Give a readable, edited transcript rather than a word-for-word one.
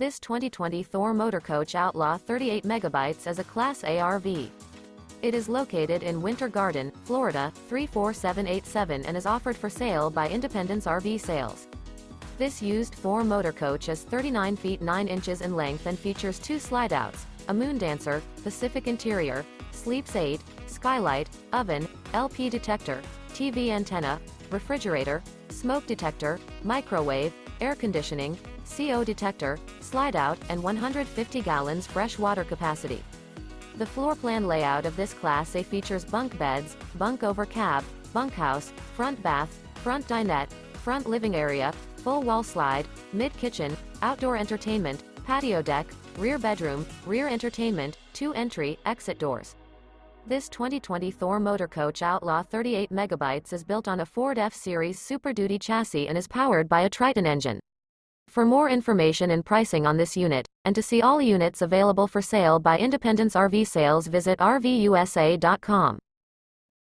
This 2020 Thor Motor Coach Outlaw 38 megabytes is a Class A RV. It is located in Winter Garden, Florida, 34787 and is offered for sale by Independence RV Sales. This used Thor Motor Coach is 39 feet 9 inches in length and features 2 slideouts, a moon dancer, Pacific interior, sleeps 8, skylight, oven, LP detector, TV antenna, refrigerator, smoke detector, microwave, air conditioning, CO detector, slide-out, and 150 gallons fresh water capacity. The floor plan layout of this Class A features bunk beds, bunk over cab, bunkhouse, front bath, front dinette, front living area, full wall slide, mid-kitchen, outdoor entertainment, patio deck, rear bedroom, rear entertainment, 2 entry, exit doors. This 2020 Thor Motor Coach Outlaw 38 megabytes is built on a Ford F-Series Super Duty chassis and is powered by a Triton engine. For more information and pricing on this unit, and to see all units available for sale by Independence RV Sales, visit RVUSA.com.